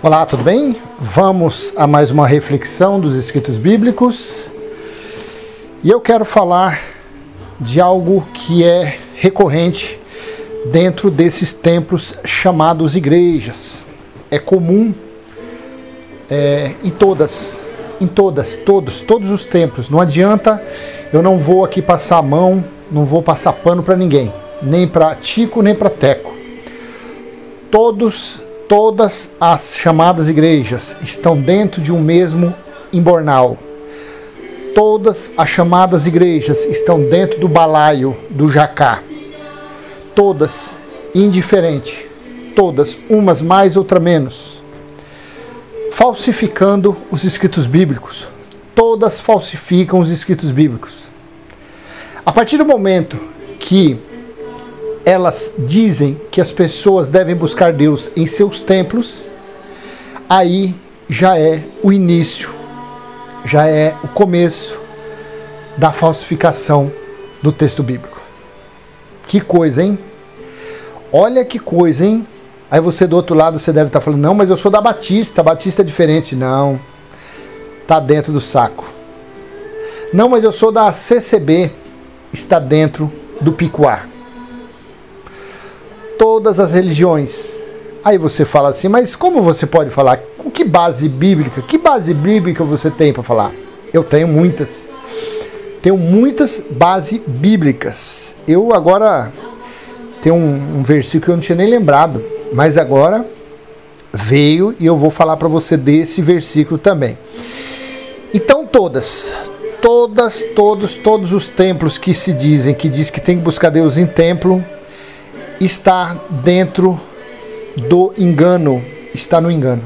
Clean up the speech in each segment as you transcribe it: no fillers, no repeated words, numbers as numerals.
Olá, tudo bem? Vamos a mais uma reflexão dos escritos bíblicos. E eu quero falar de algo que é recorrente dentro desses templos chamados igrejas. É comum em todos os templos. Não adianta, eu não vou aqui passar a mão, não vou passar pano para ninguém, nem para Tico, nem para Teco. Todas as chamadas igrejas estão dentro de um mesmo imbornal. Todas as chamadas igrejas estão dentro do balaio do jacá. Todas, indiferente. Todas, umas mais, outra menos. Falsificando os escritos bíblicos. Todas falsificam os escritos bíblicos. A partir do momento que elas dizem que as pessoas devem buscar Deus em seus templos, aí já é o início, já é o começo da falsificação do texto bíblico. Que coisa, hein? Olha que coisa, hein? Aí você do outro lado, você deve estar falando, não, mas eu sou da Batista, a Batista é diferente. Não, está dentro do saco. Não, mas eu sou da CCB, está dentro do picuá. Todas as religiões. Aí você fala assim, mas como você pode falar? Com que base bíblica? Que base bíblica você tem para falar? Eu tenho muitas. Tenho muitas bases bíblicas. Eu agora tenho um versículo que eu não tinha nem lembrado, mas agora veio e eu vou falar para você desse versículo também. Então todos os templos que se dizem, que diz que tem que buscar Deus em templo, está dentro do engano, está no engano.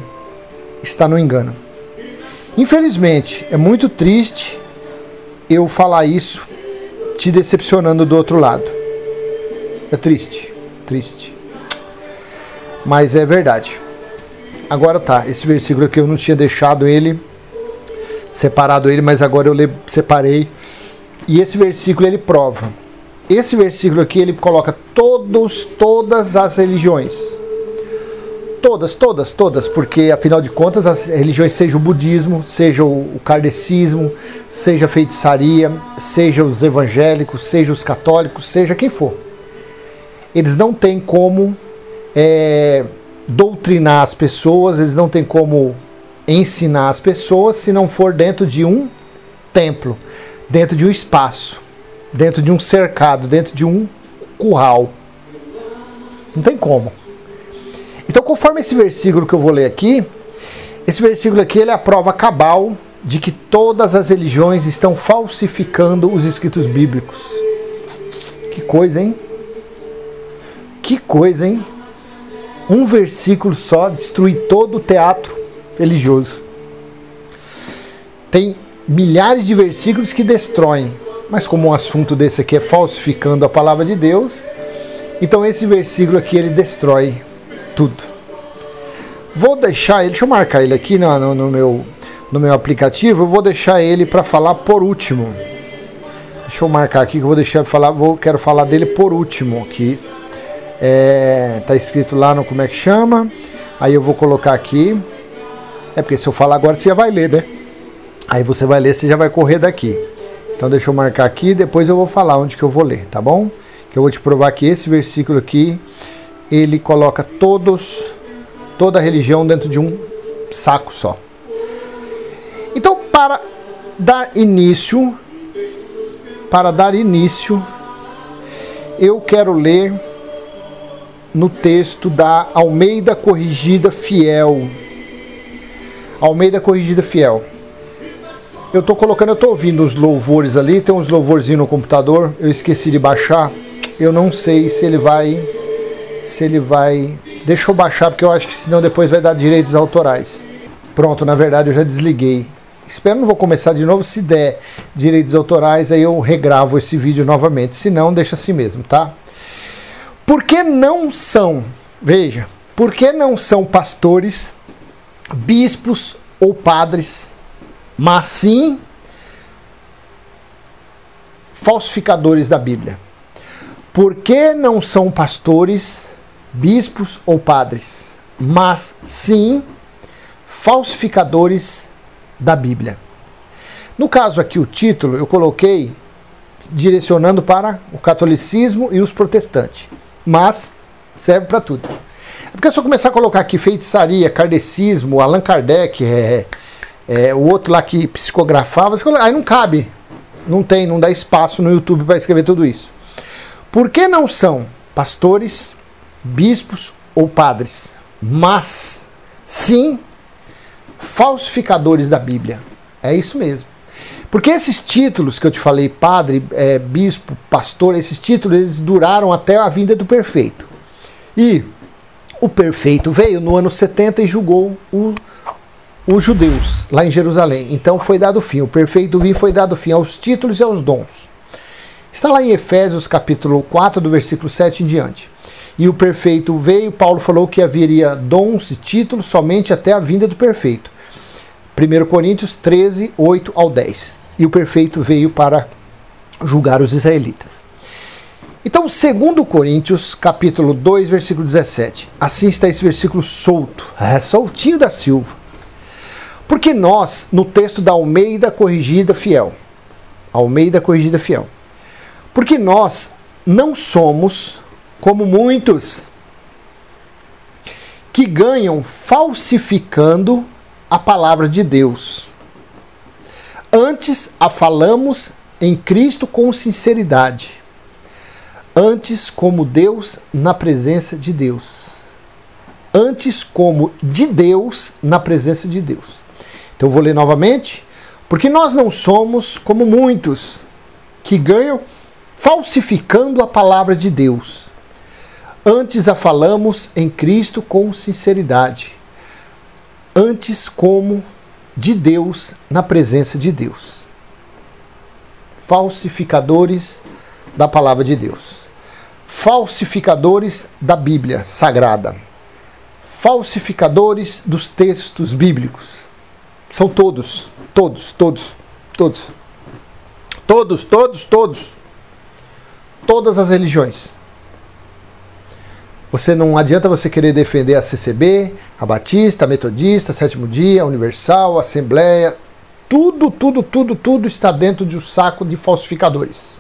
Infelizmente, é muito triste eu falar isso, te decepcionando do outro lado. É triste. Mas é verdade. Agora tá, esse versículo aqui eu não tinha deixado ele, separado ele, mas agora eu separei. E esse versículo ele prova. Esse versículo aqui, ele coloca todas as religiões. Todas, porque afinal de contas as religiões, seja o budismo, seja o kardecismo, seja a feitiçaria, seja os evangélicos, seja os católicos, seja quem for. Eles não têm como doutrinar as pessoas, eles não têm como ensinar as pessoas se não for dentro de um templo, dentro de um espaço, dentro de um cercado, dentro de um curral. Não tem como. Então, conforme esse versículo que eu vou ler aqui, esse versículo aqui ele é a prova cabal de que todas as religiões estão falsificando os escritos bíblicos. Que coisa, hein? Que coisa, hein? Um versículo só destruir todo o teatro religioso. Tem milhares de versículos que destroem. Mas como um assunto desse aqui é falsificando a palavra de Deus, então esse versículo aqui ele destrói tudo. Vou deixar ele, deixa eu marcar ele aqui no meu aplicativo, eu vou deixar ele para falar por último. Deixa eu marcar aqui que eu vou deixar de falar, quero falar dele por último aqui. Tá escrito lá no como é que chama, aí eu vou colocar aqui. É porque se eu falar agora você já vai ler, né? Aí você vai ler, você já vai correr daqui. Então deixa eu marcar aqui, depois eu vou falar onde que eu vou ler, tá bom? Que eu vou te provar que esse versículo aqui, ele coloca toda a religião dentro de um saco só. Então, para dar início, eu quero ler no texto da Almeida Corrigida Fiel. Almeida Corrigida Fiel. Eu tô ouvindo os louvores ali, tem uns louvorzinhos no computador, eu esqueci de baixar, eu não sei se ele vai, deixa eu baixar, porque eu acho que senão depois vai dar direitos autorais. Pronto, na verdade eu já desliguei. Espero não vou começar de novo, se der direitos autorais, aí eu regravo esse vídeo novamente, se não, deixa assim mesmo, tá? Por que não são pastores, bispos ou padres, mas sim falsificadores da Bíblia? Por que não são pastores, bispos ou padres, mas sim falsificadores da Bíblia. No caso aqui, o título eu coloquei direcionando para o catolicismo e os protestantes, mas serve para tudo. É porque se eu começar a colocar aqui feitiçaria, kardecismo, Allan Kardec, o outro lá que psicografava, aí não cabe, não dá espaço no YouTube para escrever tudo isso. Por que não são pastores, bispos ou padres, mas sim falsificadores da Bíblia? É isso mesmo. Porque esses títulos que eu te falei, padre, bispo, pastor, esses títulos eles duraram até a vinda do perfeito. E o perfeito veio no ano 70 e julgou os judeus lá em Jerusalém. Então foi dado fim, o perfeito vinho foi dado fim aos títulos e aos dons. Está lá em Efésios capítulo 4, do versículo 7 em diante. E o perfeito veio, Paulo falou que haveria dons e títulos somente até a vinda do perfeito. 1 Coríntios 13, 8 ao 10. E o perfeito veio para julgar os israelitas. Então, 2 Coríntios, capítulo 2, versículo 17. Assim está esse versículo solto, soltinho da Silva. Porque nós, no texto da Almeida Corrigida Fiel, porque nós não somos como muitos que ganham falsificando a palavra de Deus. Antes a falamos em Cristo com sinceridade. Antes como Deus na presença de Deus. Antes como de Deus na presença de Deus. Então eu vou ler novamente. Porque nós não somos como muitos que ganham falsificando a palavra de Deus. Antes a falamos em Cristo com sinceridade. Antes como de Deus na presença de Deus. Falsificadores da palavra de Deus. Falsificadores da Bíblia Sagrada. Falsificadores dos textos bíblicos. São todos. Todas as religiões. Não adianta você querer defender a CCB, a Batista, a Metodista, a Sétimo Dia, a Universal, a Assembleia. Tudo está dentro de um saco de falsificadores.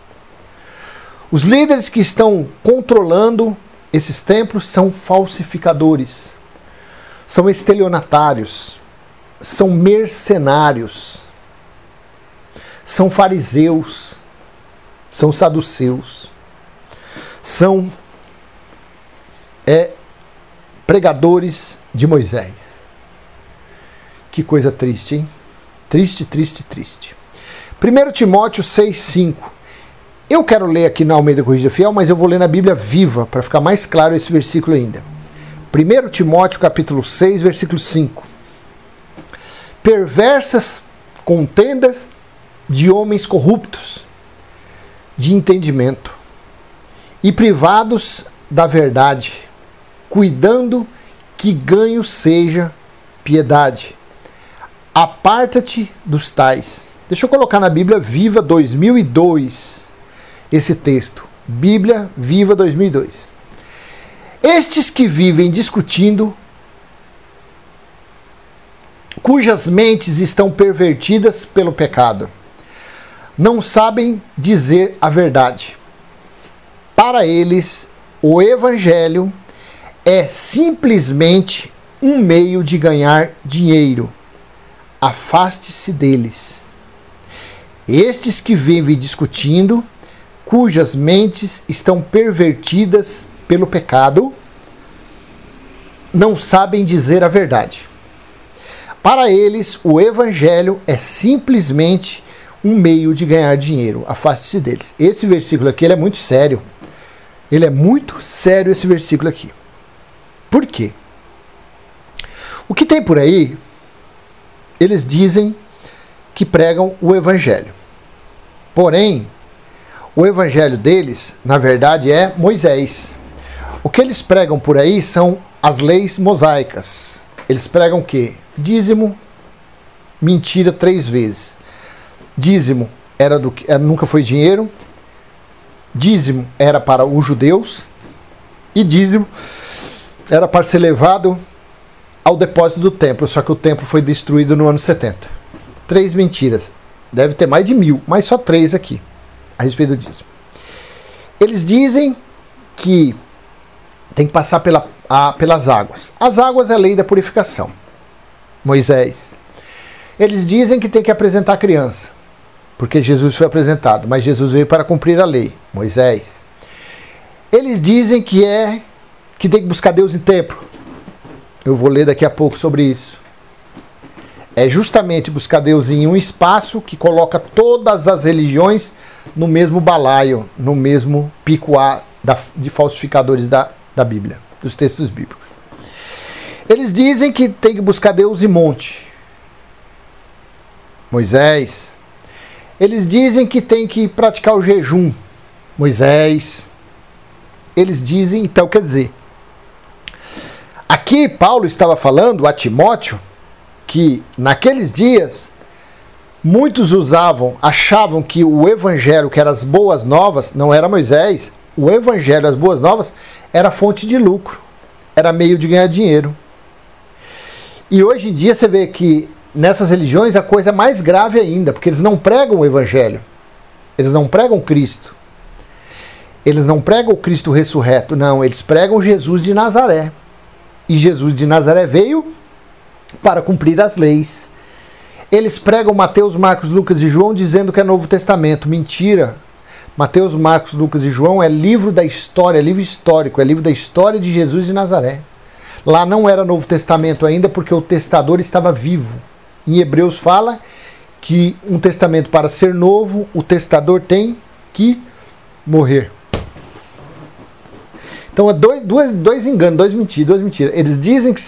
Os líderes que estão controlando esses templos são falsificadores. São estelionatários. São mercenários. São fariseus. São saduceus. São pregadores de Moisés. Que coisa triste, hein? Triste. 1 Timóteo 6,5. Eu quero ler aqui na Almeida Corrigida Fiel, mas eu vou ler na Bíblia Viva, para ficar mais claro esse versículo ainda. 1 Timóteo capítulo 6, versículo 5. Perversas contendas de homens corruptos, de entendimento, e privados da verdade, cuidando que ganho seja piedade. Aparta-te dos tais. Deixa eu colocar na Bíblia Viva 2002 esse texto. Bíblia Viva 2002. Estes que vivem discutindo, cujas mentes estão pervertidas pelo pecado, não sabem dizer a verdade. Para eles, o Evangelho é simplesmente um meio de ganhar dinheiro. Afaste-se deles. Estes que vivem discutindo, cujas mentes estão pervertidas pelo pecado, não sabem dizer a verdade. Para eles, o Evangelho é simplesmente um meio de ganhar dinheiro. Afaste-se deles. Esse versículo aqui ele é muito sério. Ele é muito sério, esse versículo aqui. Por quê? O que tem por aí, eles dizem que pregam o Evangelho. Porém, o Evangelho deles, na verdade, é Moisés. O que eles pregam por aí são as leis mosaicas. Eles pregam o quê? Dízimo, mentira 3 vezes. Dízimo nunca foi dinheiro. Dízimo era para os judeus. E dízimo era para ser levado ao depósito do templo, só que o templo foi destruído no ano 70. 3 mentiras. Deve ter mais de 1000, mas só 3 aqui, a respeito disso. Eles dizem que tem que passar pelas águas. As águas é a lei da purificação. Moisés. Eles dizem que tem que apresentar a criança, porque Jesus foi apresentado, mas Jesus veio para cumprir a lei. Moisés. Eles dizem que tem que buscar Deus em templo. Eu vou ler daqui a pouco sobre isso. É justamente buscar Deus em um espaço que coloca todas as religiões no mesmo balaio, no mesmo pico de falsificadores da Bíblia, dos textos bíblicos. Eles dizem que tem que buscar Deus em monte. Moisés. Eles dizem que tem que praticar o jejum. Moisés. Eles dizem, então quer dizer, aqui Paulo estava falando a Timóteo que naqueles dias muitos achavam que o evangelho, que eram as boas novas, não era Moisés, o evangelho, as boas novas, era fonte de lucro, era meio de ganhar dinheiro. E hoje em dia você vê que nessas religiões a coisa é mais grave ainda, porque eles não pregam o evangelho, eles não pregam Cristo, eles não pregam o Cristo ressurreto, não, eles pregam Jesus de Nazaré. E Jesus de Nazaré veio para cumprir as leis. Eles pregam Mateus, Marcos, Lucas e João dizendo que é Novo Testamento. Mentira. Mateus, Marcos, Lucas e João é livro da história, é livro histórico, é livro da história de Jesus de Nazaré. Lá não era Novo Testamento ainda porque o testador estava vivo. Em Hebreus fala que um testamento para ser novo, o testador tem que morrer. Então é dois enganos, duas mentiras. Eles dizem que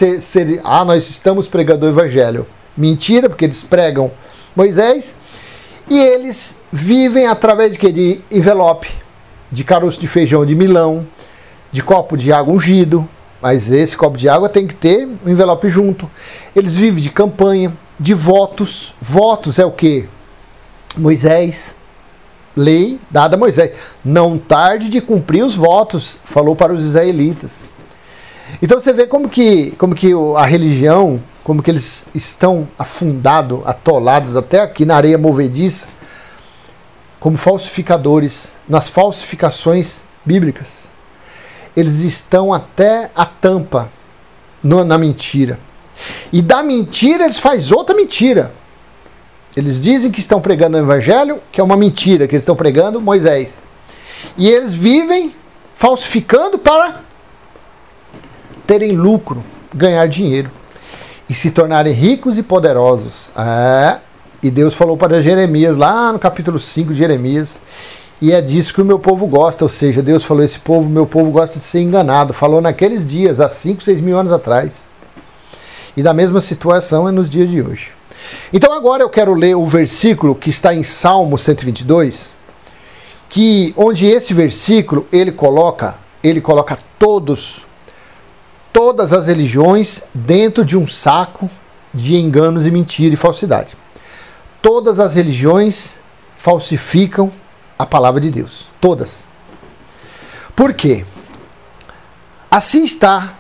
nós estamos pregando o evangelho. Mentira, porque eles pregam Moisés. E eles vivem através de quê? De envelope, de caroço de feijão de Milão, de copo de água ungido. Mas esse copo de água tem que ter um envelope junto. Eles vivem de campanha, de votos. Votos é o quê? Moisés. Lei dada a Moisés. Não tarde de cumprir os votos, falou para os israelitas. Então você vê como que a religião, como que eles estão afundados, atolados até aqui na areia movediça, como falsificadores, nas falsificações bíblicas. Eles estão até a tampa na mentira. E da mentira eles fazem outra mentira. Eles dizem que estão pregando o evangelho, que é uma mentira, que eles estão pregando Moisés. E eles vivem falsificando para terem lucro, ganhar dinheiro e se tornarem ricos e poderosos. E Deus falou para Jeremias, lá no capítulo 5 de Jeremias, e é disso que o meu povo gosta, ou seja, Deus falou, meu povo gosta de ser enganado. Falou naqueles dias, há 5, 6 mil anos atrás. E da mesma situação é nos dias de hoje. Então agora eu quero ler o versículo que está em Salmo 122, onde esse versículo ele coloca todas as religiões dentro de um saco de enganos e mentira e falsidade. Todas as religiões falsificam a palavra de Deus. Todas. Por quê? Assim está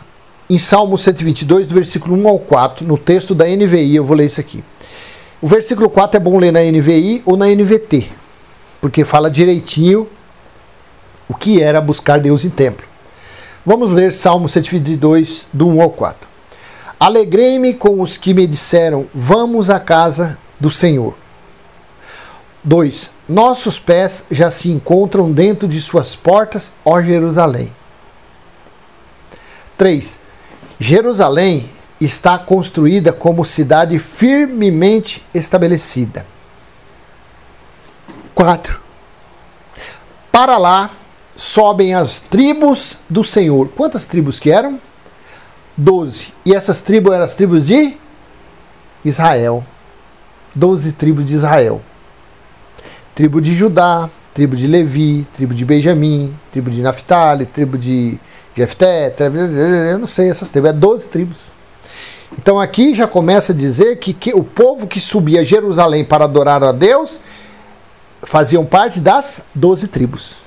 em Salmo 122, do versículo 1 ao 4, no texto da NVI, eu vou ler isso aqui. O versículo 4 é bom ler na NVI ou na NVT, porque fala direitinho o que era buscar Deus em templo. Vamos ler Salmo 122, do 1 ao 4. Alegrei-me com os que me disseram, vamos à casa do Senhor. 2. Nossos pés já se encontram dentro de suas portas, ó Jerusalém. 3. Jerusalém está construída como cidade firmemente estabelecida. 4. Para lá sobem as tribos do Senhor. Quantas tribos que eram? 12. E essas tribos eram as tribos de Israel. 12 tribos de Israel. Tribo de Judá, tribo de Levi, tribo de Benjamim, tribo de Naphtali, tribo de Jefté, eu não sei essas tribos, 12 tribos. Então aqui já começa a dizer que o povo que subia a Jerusalém para adorar a Deus faziam parte das 12 tribos.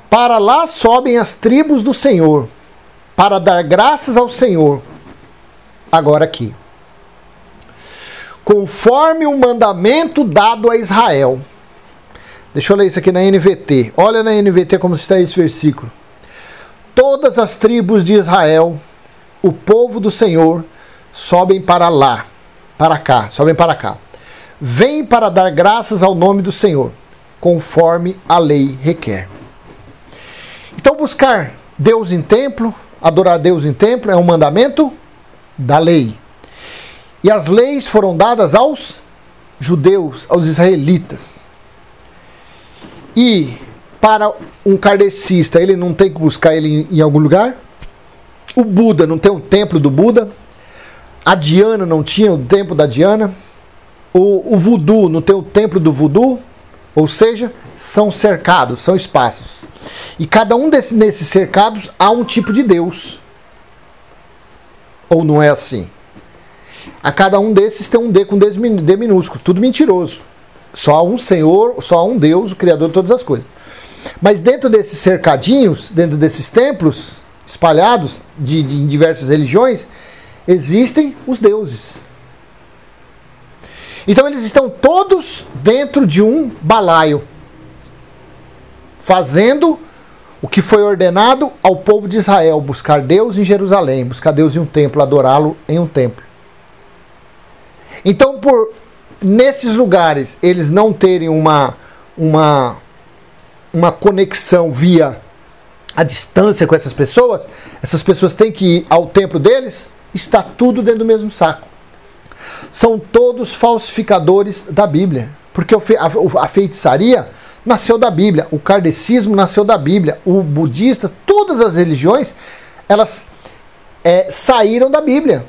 Para lá sobem as tribos do Senhor, para dar graças ao Senhor, agora aqui. Conforme o mandamento dado a Israel. Deixa eu ler isso aqui na NVT. Olha na NVT como está esse versículo. Todas as tribos de Israel, o povo do Senhor, sobem para lá, sobem para cá. Vêm para dar graças ao nome do Senhor, conforme a lei requer. Então buscar Deus em templo, adorar Deus em templo é um mandamento da lei. E as leis foram dadas aos judeus, aos israelitas. E para um kardecista, ele não tem que buscar ele em algum lugar? O Buda não tem o templo do Buda? A Diana não tinha o templo da Diana? O voodoo não tem o templo do voodoo? Ou seja, são cercados, são espaços. E cada um nesses cercados há um tipo de Deus. Ou não é assim? A cada um desses tem um D com D minúsculo, tudo mentiroso. Só há um Senhor, só há um Deus, o Criador de todas as coisas. Mas dentro desses cercadinhos, dentro desses templos espalhados em diversas religiões, existem os deuses. Então eles estão todos dentro de um balaio, fazendo o que foi ordenado ao povo de Israel, buscar Deus em Jerusalém, buscar Deus em um templo, adorá-lo em um templo. Então, nesses lugares, eles não terem uma conexão via a distância com essas pessoas têm que ir ao templo deles, está tudo dentro do mesmo saco. São todos falsificadores da Bíblia, porque a feitiçaria nasceu da Bíblia, o kardecismo nasceu da Bíblia, o budista, todas as religiões, elas saíram da Bíblia.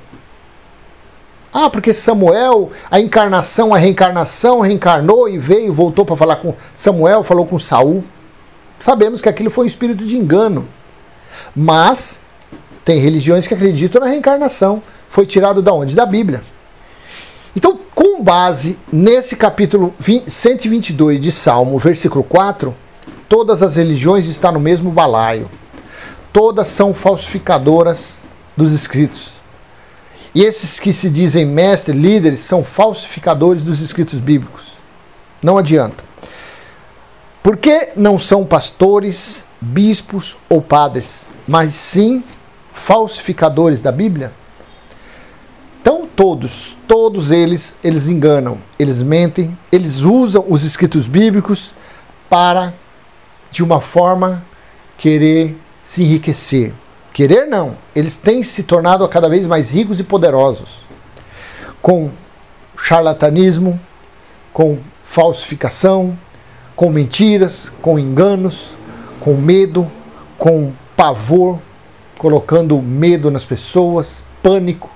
Ah, porque Samuel, a reencarnação, reencarnou e veio, voltou para falar com Samuel, falou com Saul. Sabemos que aquilo foi um espírito de engano. Mas tem religiões que acreditam na reencarnação. Foi tirado da onde? Da Bíblia. Então, com base nesse capítulo 122 de Salmo, versículo 4, todas as religiões estão no mesmo balaio. Todas são falsificadoras dos escritos. E esses que se dizem mestres, líderes, são falsificadores dos escritos bíblicos. Não adianta. Por que não são pastores, bispos ou padres, mas sim falsificadores da Bíblia? Então todos eles enganam, eles mentem, eles usam os escritos bíblicos para, de uma forma, querer se enriquecer. Querer não, eles têm se tornado cada vez mais ricos e poderosos, com charlatanismo, com falsificação, com mentiras, com enganos, com medo, com pavor, colocando medo nas pessoas, pânico,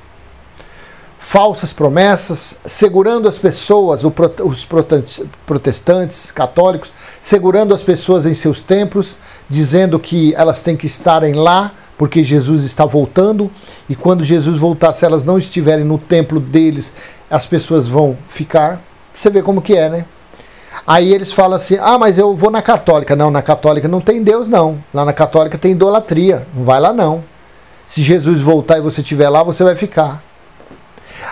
falsas promessas, segurando as pessoas, os protestantes, católicos, segurando as pessoas em seus templos, dizendo que elas têm que estarem lá, porque Jesus está voltando, e quando Jesus voltar, se elas não estiverem no templo deles, as pessoas vão ficar. Você vê como que é, né? Aí eles falam assim, mas eu vou na católica. Não, na católica não tem Deus, não. Lá na católica tem idolatria, não vai lá não. Se Jesus voltar e você estiver lá, você vai ficar.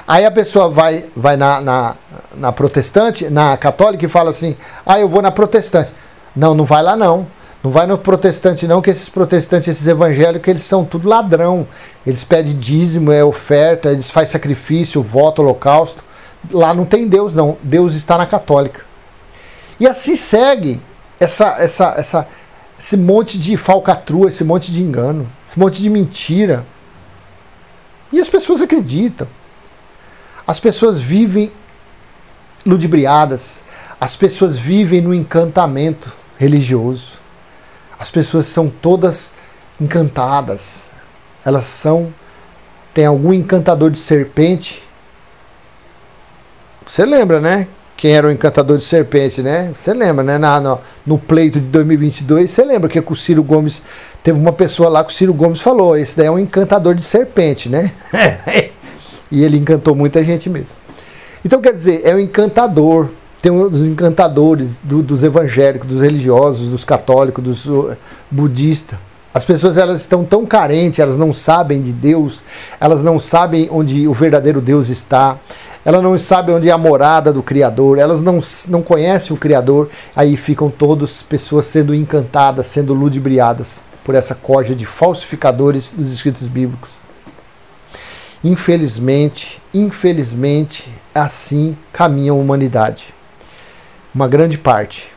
Aí a pessoa vai na protestante, na católica, e fala assim, eu vou na protestante. Não vai lá não. Não vai no protestante não, que esses protestantes, esses evangélicos, eles são tudo ladrão. Eles pedem dízimo, oferta, eles fazem sacrifício, voto, holocausto. Lá não tem Deus não, Deus está na católica. E assim segue esse monte de falcatrua, esse monte de engano, esse monte de mentira. E as pessoas acreditam. As pessoas vivem ludibriadas. As pessoas vivem no encantamento religioso. As pessoas são todas encantadas. Elas tem algum encantador de serpente. Você lembra, né? Quem era o encantador de serpente, né? Você lembra, né? No pleito de 2022, você lembra que com o Ciro Gomes, teve uma pessoa lá que o Ciro Gomes falou, esse daí é um encantador de serpente, né? E ele encantou muita gente mesmo. Então, quer dizer, é um encantador. Tem os encantadores dos evangélicos, dos religiosos, dos católicos, dos budistas. As pessoas elas estão tão carentes, elas não sabem de Deus, elas não sabem onde o verdadeiro Deus está, elas não sabem onde é a morada do Criador, elas não conhecem o Criador, aí ficam todas pessoas sendo encantadas, sendo ludibriadas por essa corja de falsificadores dos escritos bíblicos. Infelizmente, assim caminha a humanidade. Uma grande parte,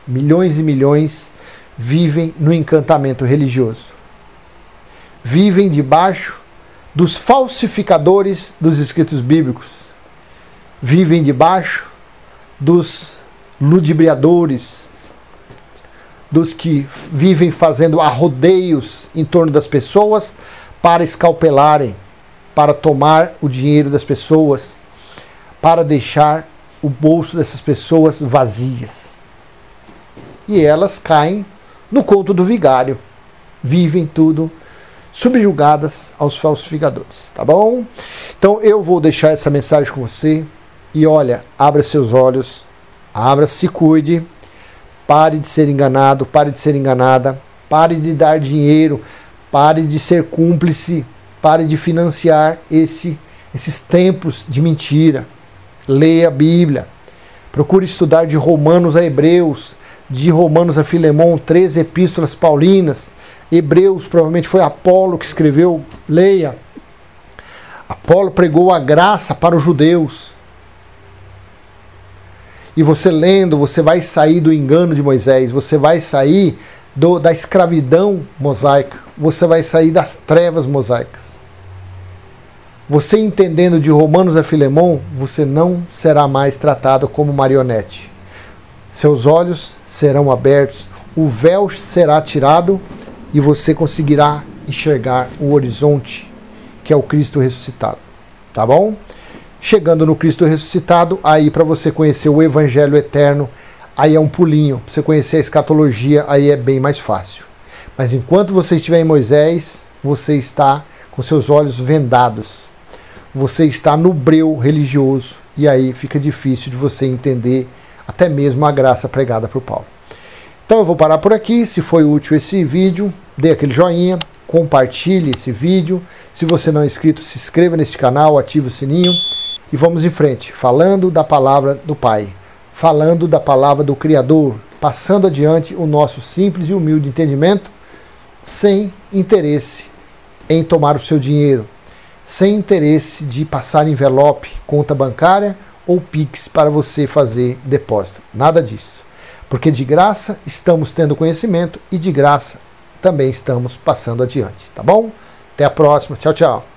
milhões e milhões, vivem no encantamento religioso. Vivem debaixo dos falsificadores dos escritos bíblicos. Vivem debaixo dos ludibriadores, dos que vivem fazendo arrodeios em torno das pessoas para escalpelarem, para tomar o dinheiro das pessoas, para deixar o bolso dessas pessoas vazias. E elas caem no conto do vigário. Vivem tudo subjugadas aos falsificadores, tá bom? Então eu vou deixar essa mensagem com você. E olha, abra seus olhos, se cuide, pare de ser enganado, pare de ser enganada, pare de dar dinheiro, pare de ser cúmplice, pare de financiar esses templos de mentira. Leia a Bíblia, procure estudar de Romanos a Hebreus, de Romanos a Filemão, 13 epístolas paulinas. Hebreus provavelmente foi Apolo que escreveu, leia. Apolo pregou a graça para os judeus. E você lendo, você vai sair do engano de Moisés, você vai sair da escravidão mosaica, você vai sair das trevas mosaicas. Você entendendo de Romanos a Filemão, você não será mais tratado como marionete. Seus olhos serão abertos, o véu será tirado e você conseguirá enxergar o horizonte, que é o Cristo ressuscitado. Tá bom? Chegando no Cristo ressuscitado, aí para você conhecer o Evangelho eterno, aí é um pulinho. Para você conhecer a escatologia, aí é bem mais fácil. Mas enquanto você estiver em Moisés, você está com seus olhos vendados. Você está no breu religioso e aí fica difícil de você entender até mesmo a graça pregada por Paulo. Então eu vou parar por aqui. Se foi útil esse vídeo, dê aquele joinha, compartilhe esse vídeo. Se você não é inscrito, se inscreva nesse canal, ative o sininho e vamos em frente, falando da palavra do Pai, falando da palavra do Criador, passando adiante o nosso simples e humilde entendimento, sem interesse em tomar o seu dinheiro, sem interesse de passar envelope, conta bancária ou Pix para você fazer depósito. Nada disso. Porque de graça estamos tendo conhecimento e de graça também estamos passando adiante. Tá bom? Até a próxima. Tchau, tchau.